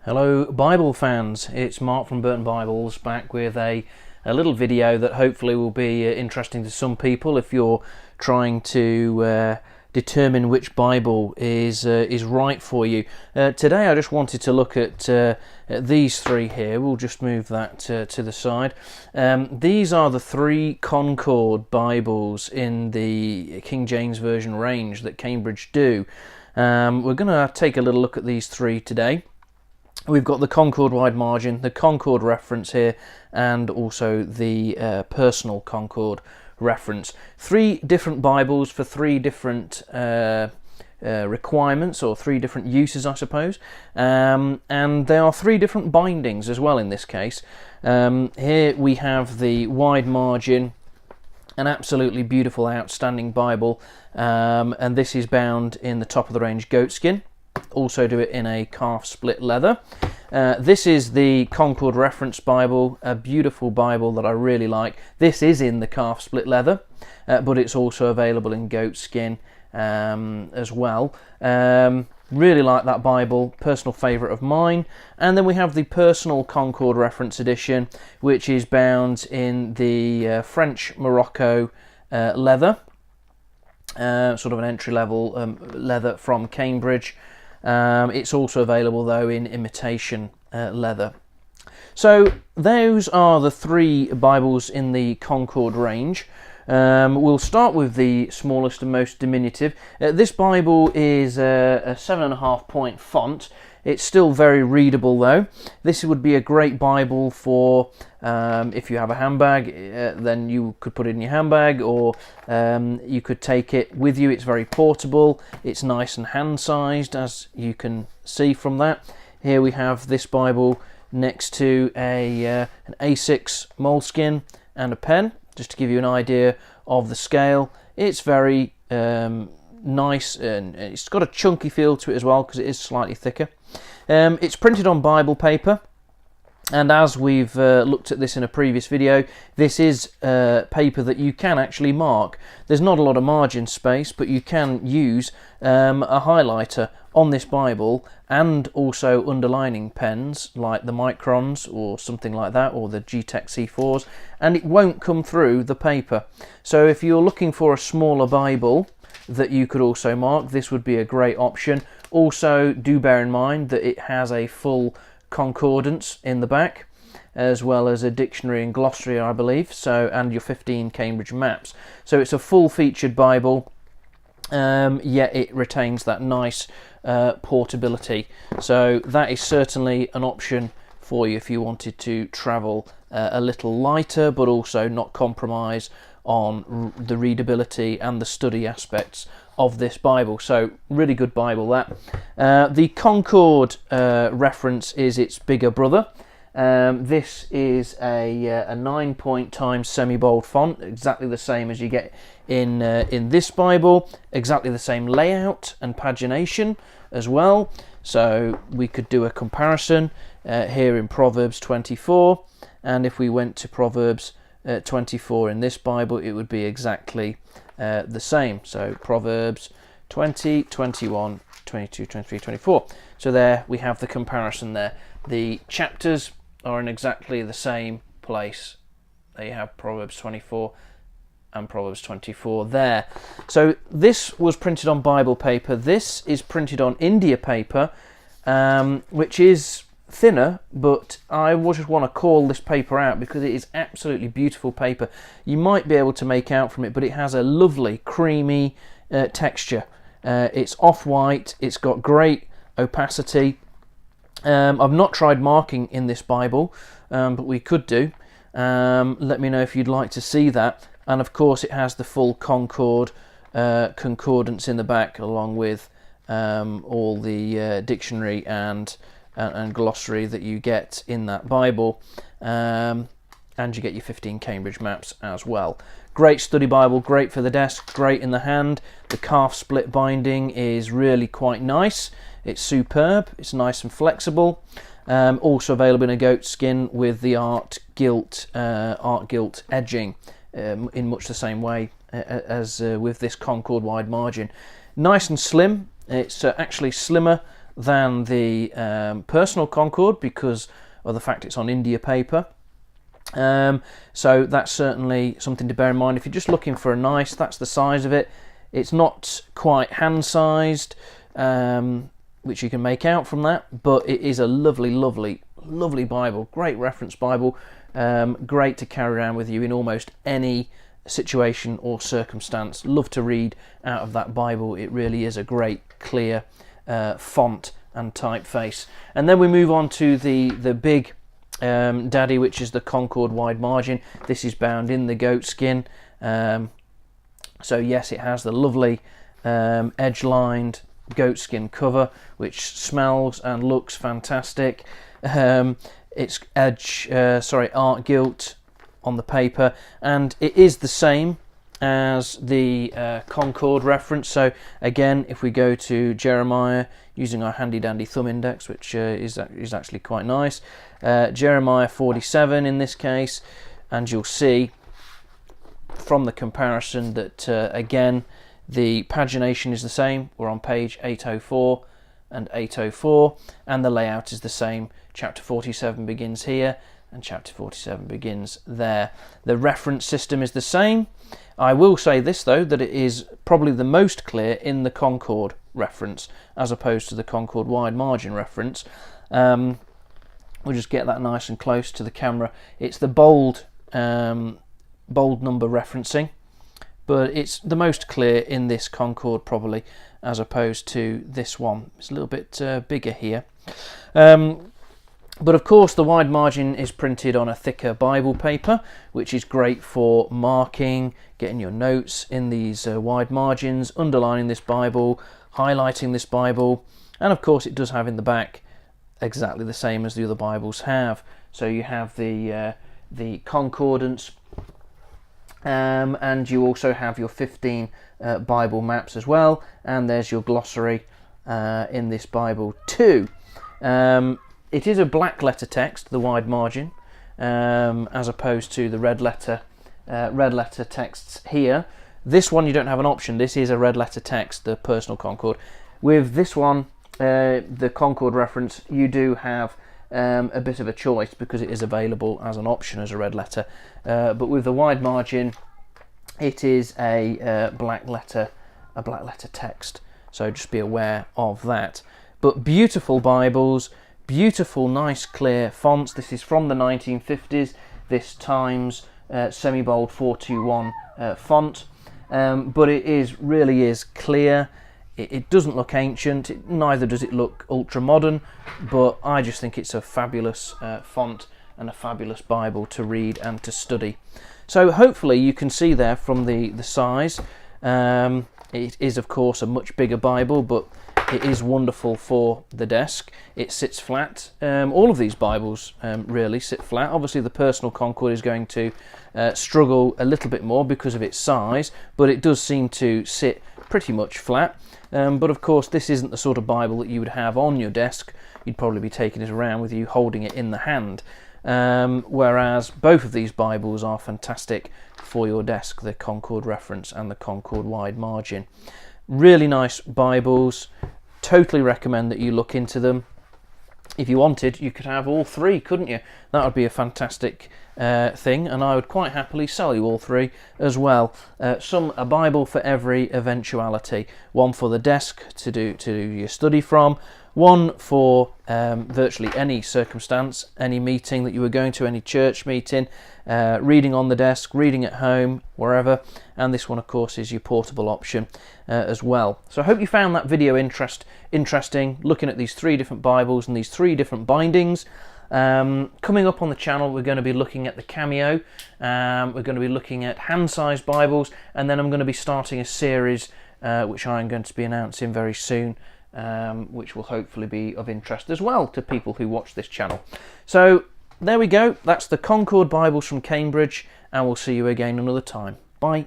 Hello Bible fans, it's Mark from Burton Bibles back with a little video that hopefully will be interesting to some people if you're trying to determine which Bible is right for you. Today I just wanted to look at these three here. We'll just move that to the side. These are the three Concorde Bibles in the King James Version range that Cambridge do. We're going to take a little look at these three today. We've got the Concorde wide margin, the Concorde Reference here, and also the personal Concorde Reference. Three different Bibles for three different requirements, or three different uses, I suppose. And there are three different bindings as well in this case. Here we have the wide margin, an absolutely beautiful, outstanding Bible, and this is bound in the top of the range goatskin. Also do it in a calf split leather. This is the Concorde Reference Bible, a beautiful Bible that I really like. This is in the calf split leather, but it's also available in goatskin as well. Really like that Bible, personal favourite of mine. And then we have the personal Concorde Reference edition, which is bound in the French Morocco leather, sort of an entry-level leather from Cambridge. It's also available though in imitation leather. So those are the three Bibles in the Concorde range. We'll start with the smallest and most diminutive. This Bible is a 7.5 point font. It's still very readable though. This would be a great Bible for if you have a handbag, then you could put it in your handbag, or you could take it with you. It's very portable. It's nice and hand-sized, as you can see from that. Here we have this Bible next to an A6 moleskin and a pen, just to give you an idea of the scale. It's very nice, and it's got a chunky feel to it as well because it is slightly thicker. It's printed on Bible paper, and as we've looked at this in a previous video, this is paper that you can actually mark. There's not a lot of margin space, but you can use a highlighter on this Bible, and also underlining pens like the Microns or something like that, or the G-Tech C4s, and it won't come through the paper. So if you're looking for a smaller Bible that you could also mark, this would be a great option. Also, do bear in mind that it has a full concordance in the back, as well as a dictionary and glossary, I believe, so, and your 15 Cambridge maps. So it's a full featured Bible, yet it retains that nice portability. So that is certainly an option for you if you wanted to travel a little lighter, but also not compromise on the readability and the study aspects of this Bible. So really good Bible that. The Concorde Reference is its bigger brother. This is a 9 point times semi-bold font, exactly the same as you get in this Bible, exactly the same layout and pagination as well. So we could do a comparison here in Proverbs 24, and if we went to Proverbs 24 in this Bible, it would be exactly the same. So Proverbs 20, 21, 22, 23, 24. So there we have the comparison there. The chapters are in exactly the same place. There you have Proverbs 24 and Proverbs 24 there. So this was printed on Bible paper. This is printed on India paper, which is thinner, but I just want to call this paper out because it is absolutely beautiful paper. You might be able to make out from it, but it has a lovely creamy texture. It's off-white, it's got great opacity. I've not tried marking in this Bible, but we could do. Let me know if you'd like to see that. And of course it has the full Concorde concordance in the back, along with all the dictionary and glossary that you get in that Bible, and you get your 15 Cambridge maps as well. Great study Bible, great for the desk, great in the hand. The calf split binding is really quite nice. It's superb, it's nice and flexible. Also available in a goat skin with the art gilt edging, in much the same way as with this Concorde wide margin. Nice and slim. It's actually slimmer than the personal Concorde because of the fact it's on India paper. So that's certainly something to bear in mind. If you're just looking for a nice, that's the size of it. It's not quite hand-sized, which you can make out from that, but it is a lovely, lovely, lovely Bible. Great reference Bible. Great to carry around with you in almost any situation or circumstance. Love to read out of that Bible. It really is a great, clear font and typeface. And then we move on to the big daddy, which is the Concorde wide margin. This is bound in the goat skin. So yes, it has the lovely edge-lined goat skin cover, which smells and looks fantastic. It's art gilt on the paper, and it is the same as the Concorde reference. So again, if we go to Jeremiah using our handy dandy thumb index, which is actually quite nice, Jeremiah 47 in this case, and you'll see from the comparison that again the pagination is the same. We're on page 804 and 804, and the layout is the same. Chapter 47 begins here and chapter 47 begins there. The reference system is the same. I will say this though, that it is probably the most clear in the Concorde reference as opposed to the Concorde wide margin reference. We'll just get that nice and close to the camera. It's the bold number referencing, but it's the most clear in this Concorde probably as opposed to this one. It's a little bit bigger here. But of course the wide margin is printed on a thicker Bible paper, which is great for marking, getting your notes in these wide margins, underlining this Bible, highlighting this Bible, and of course it does have in the back exactly the same as the other Bibles have. So you have the concordance, and you also have your 15 Bible maps as well, and there's your glossary in this Bible too. It is a black letter text, the wide margin, as opposed to the red letter texts here. This one you don't have an option. This is a red letter text, the personal Concorde. With this one, the Concorde reference, you do have a bit of a choice because it is available as an option as a red letter. But with the wide margin, it is a black letter text. So just be aware of that. But beautiful Bibles. Beautiful, nice, clear fonts. This is from the 1950s, this Times semi-bold 421 font, but it really is clear. It doesn't look ancient, neither does it look ultra-modern, but I just think it's a fabulous font and a fabulous Bible to read and to study. So hopefully you can see there from the size. It is of course a much bigger Bible, but it is wonderful for the desk. It sits flat. All of these Bibles really sit flat. Obviously the personal Concorde is going to struggle a little bit more because of its size, but it does seem to sit pretty much flat. But of course this isn't the sort of Bible that you would have on your desk. You'd probably be taking it around with you, holding it in the hand. Whereas both of these Bibles are fantastic for your desk, the Concorde Reference and the Concorde Wide Margin. Really nice Bibles. Totally recommend that you look into them. If you wanted, you could have all three, couldn't you? That would be a fantastic thing, and I would quite happily sell you all three as well. A Bible for every eventuality. One for the desk to do your study from. One for virtually any circumstance, any meeting that you were going to, any church meeting, reading on the desk, reading at home, wherever. And this one, of course, is your portable option as well. So I hope you found that video interesting, looking at these three different Bibles and these three different bindings. Coming up on the channel, we're going to be looking at the Cameo, we're going to be looking at hand-sized Bibles, and then I'm going to be starting a series which I'm going to be announcing very soon, which will hopefully be of interest as well to people who watch this channel. So there we go, that's the Concorde Bibles from Cambridge, and we'll see you again another time. Bye.